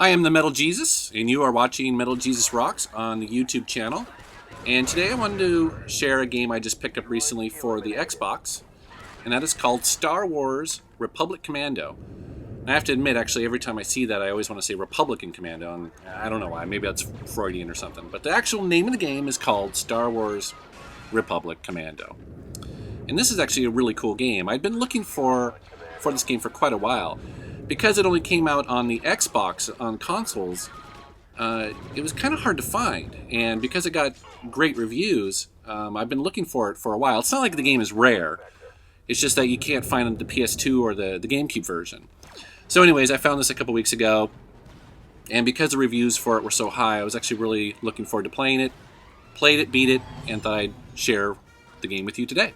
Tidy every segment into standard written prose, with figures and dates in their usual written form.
I am the Metal Jesus, and you are watching Metal Jesus Rocks on the YouTube channel. And today I wanted to share a game I just picked up recently for the Xbox, and that is called Star Wars Republic Commando. And I have to admit, actually, every time I see that, I always want to say Republican Commando, and I don't know why. Maybe that's Freudian or something. But the actual name of the game is called Star Wars Republic Commando. And this is actually a really cool game. I've been looking for this game for quite a while. Because it only came out on the Xbox on consoles, it was kind of hard to find. And because it got great reviews, I've been looking for it for a while. It's not like the game is rare. It's just that you can't find the PS2 or the GameCube version. So anyways, I found this a couple weeks ago. And because the reviews for it were so high, I was actually really looking forward to playing it. Played it, beat it, and thought I'd share the game with you today.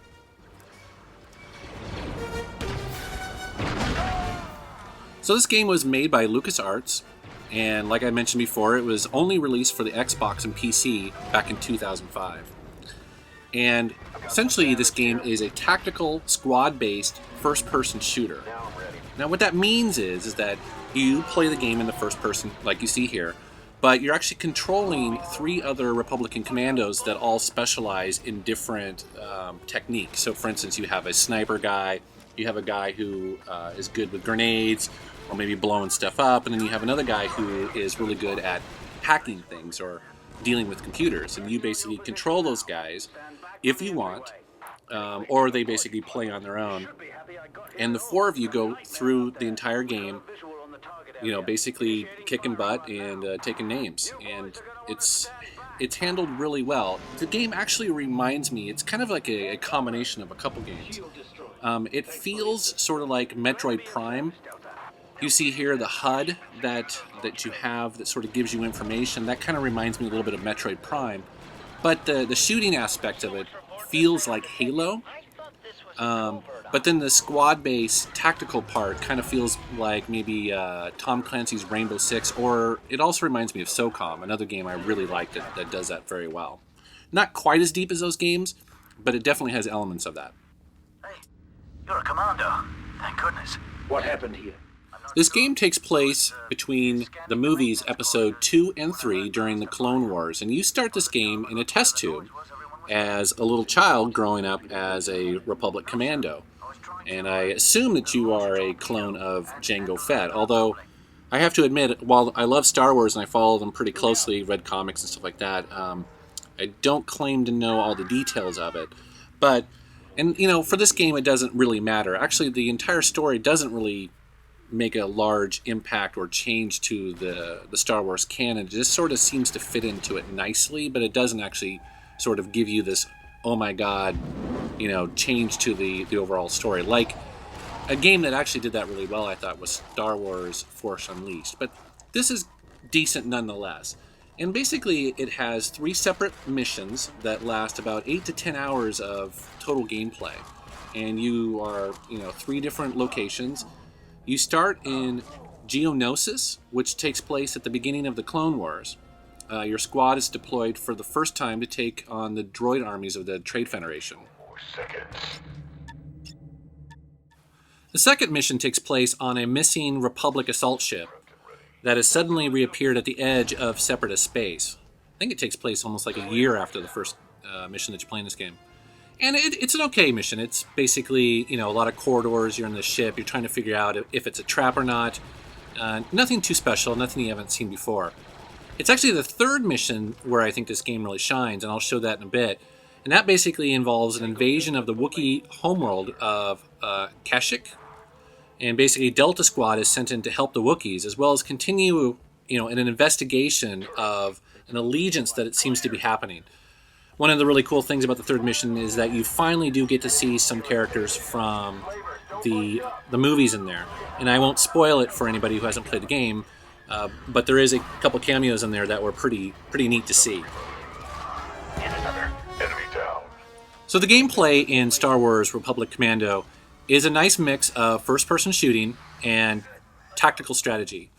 So this game was made by LucasArts, and like I mentioned before, it was only released for the Xbox and PC back in 2005. And essentially this game is a tactical, squad-based, first-person shooter. Now what that means is that you play the game in the first person, like you see here, but you're actually controlling 3 other Republican commandos that all specialize in different techniques. So for instance, you have a sniper guy, you have a guy who is good with grenades, or maybe blowing stuff up, and then you have another guy who is really good at hacking things or dealing with computers, and you basically control those guys if you want, or they basically play on their own. And the 4 of you go through the entire game, basically kicking butt and taking names, and it's handled really well. The game actually reminds me, it's kind of like a combination of a couple games. It feels sort of like Metroid Prime. You see here the HUD that you have that sort of gives you information. That kind of reminds me a little bit of Metroid Prime. But the shooting aspect of it feels like Halo. But then the squad-based tactical part kind of feels like maybe Tom Clancy's Rainbow Six, or it also reminds me of SOCOM, another game I really liked that does that very well. Not quite as deep as those games, but it definitely has elements of that. Hey, you're a commando. Thank goodness. What happened here? This game takes place between the movies Episode 2 and 3 during the Clone Wars, and you start this game in a test tube as a little child growing up as a Republic Commando. And I assume that you are a clone of Jango Fett, although I have to admit, while I love Star Wars and I follow them pretty closely, read comics and stuff like that, I don't claim to know all the details of it. But, for this game it doesn't really matter. Actually, the entire story doesn't really make a large impact or change to the Star Wars canon. It just sort of seems to fit into it nicely, but it doesn't actually sort of give you this, oh my god, change to the overall story. Like a game that actually did that really well, I thought, was Star Wars Force Unleashed. But this is decent nonetheless. And basically it has 3 separate missions that last about 8 to 10 hours of total gameplay. And you are, 3 different locations. You start in Geonosis, which takes place at the beginning of the Clone Wars. Your squad is deployed for the first time to take on the droid armies of the Trade Federation. 4 seconds. The second mission takes place on a missing Republic assault ship that has suddenly reappeared at the edge of Separatist space. I think it takes place almost like a year after the first mission that you play in this game. And it's an okay mission. It's basically, a lot of corridors. You're in the ship. You're trying to figure out if it's a trap or not. Nothing too special. Nothing you haven't seen before. It's actually the third mission where I think this game really shines, and I'll show that in a bit. And that basically involves an invasion of the Wookiee homeworld of Kashyyyk. And basically Delta Squad is sent in to help the Wookiees, as well as continue, in an investigation of an allegiance that it seems to be happening. One of the really cool things about the third mission is that you finally do get to see some characters from the movies in there. And I won't spoil it for anybody who hasn't played the game, but there is a couple cameos in there that were pretty neat to see. Another enemy down. So the gameplay in Star Wars Republic Commando is a nice mix of first-person shooting and tactical strategy.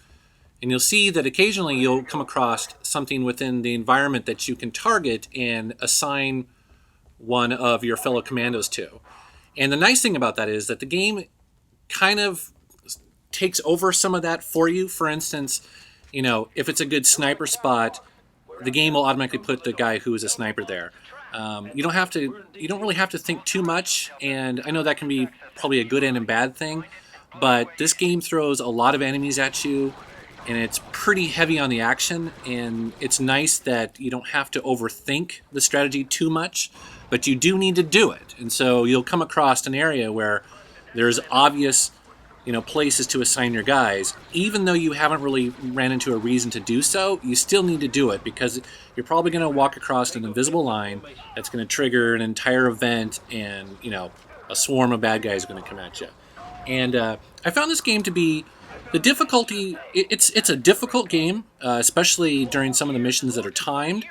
And you'll see that occasionally you'll come across something within the environment that you can target and assign one of your fellow commandos to. And the nice thing about that is that the game kind of takes over some of that for you. For instance, if it's a good sniper spot, the game will automatically put the guy who is a sniper there. You don't really have to think too much, and I know that can be probably a good and a bad thing, but this game throws a lot of enemies at you, and it's pretty heavy on the action, and it's nice that you don't have to overthink the strategy too much, but you do need to do it. And so you'll come across an area where there's obvious places to assign your guys. Even though you haven't really ran into a reason to do so, you still need to do it, because you're probably going to walk across an invisible line that's going to trigger an entire event, and a swarm of bad guys are going to come at you. And I found this game to be the difficulty. It's a difficult game, especially during some of the missions that are timed.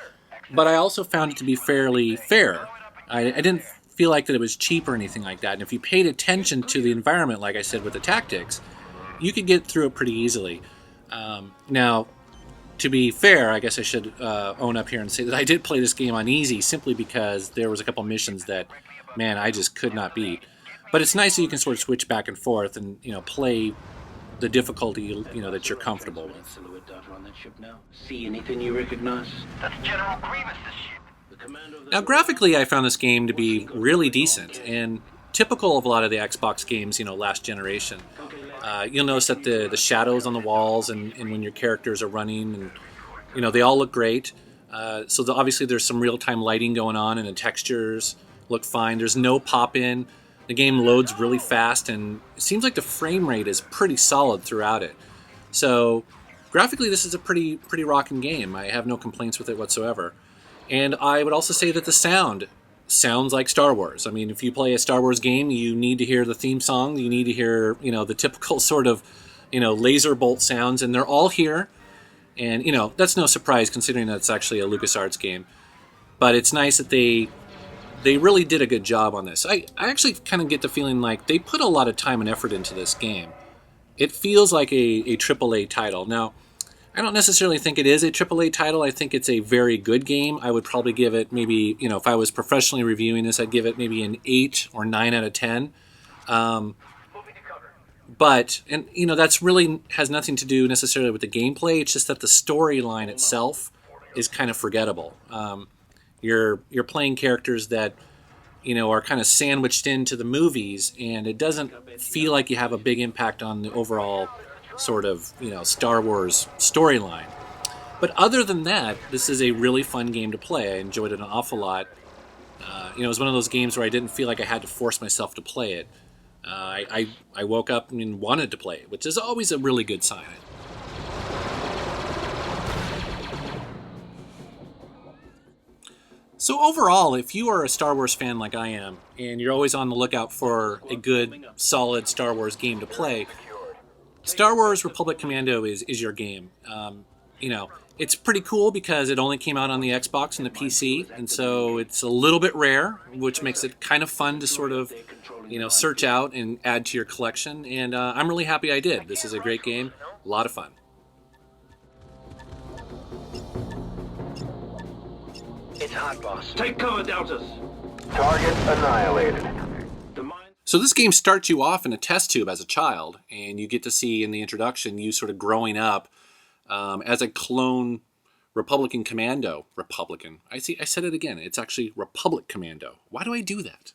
But I also found it to be fairly fair. I didn't feel like that it was cheap or anything like that. And if you paid attention to the environment, like I said with the tactics, you could get through it pretty easily. Now, to be fair, I guess I should own up here and say that I did play this game on easy simply because there was a couple missions that, man, I just could not beat. But it's nice that you can sort of switch back and forth and play the difficulty that you're comfortable with. Silhouette data on that ship now. See anything you recognize? That's General Grievous' ship. The commando of the Now, graphically, I found this game to be really decent and typical of a lot of the Xbox games, last generation. You'll notice that the shadows on the walls and when your characters are running, and they all look great. So obviously there's some real-time lighting going on, and the textures look fine. There's no pop-in. The game loads really fast, and it seems like the frame rate is pretty solid throughout it. So graphically, this is a pretty rocking game. I have no complaints with it whatsoever. And I would also say that the sound sounds like Star Wars. I mean, if you play a Star Wars game, you need to hear the theme song. You need to hear, the typical sort of, laser bolt sounds, and they're all here. And, that's no surprise considering that it's actually a LucasArts game. But it's nice that they really did a good job on this. I actually kind of get the feeling like they put a lot of time and effort into this game. It feels like a AAA title. Now, I don't necessarily think it is a AAA title. I think it's a very good game. I would probably give it maybe, if I was professionally reviewing this, I'd give it maybe an 8 or 9 out of 10. But that's really has nothing to do necessarily with the gameplay. It's just that the storyline itself is kind of forgettable. You're playing characters that are kind of sandwiched into the movies, and it doesn't feel like you have a big impact on the overall sort of Star Wars storyline. But other than that, this is a really fun game to play. I enjoyed it an awful lot. It was one of those games where I didn't feel like I had to force myself to play it. I woke up and wanted to play it, which is always a really good sign. So overall, if you are a Star Wars fan like I am, and you're always on the lookout for a good, solid Star Wars game to play, Star Wars Republic Commando is your game. It's pretty cool because it only came out on the Xbox and the PC, and so it's a little bit rare, which makes it kind of fun to sort of, search out and add to your collection, and I'm really happy I did. This is a great game, a lot of fun. It's hot, boss. Take cover, Deltas. Target annihilated. The mine. So this game starts you off in a test tube as a child, and you get to see in the introduction you sort of growing up as a clone Republican Commando. Republican. I said it again. It's actually Republic Commando. Why do I do that?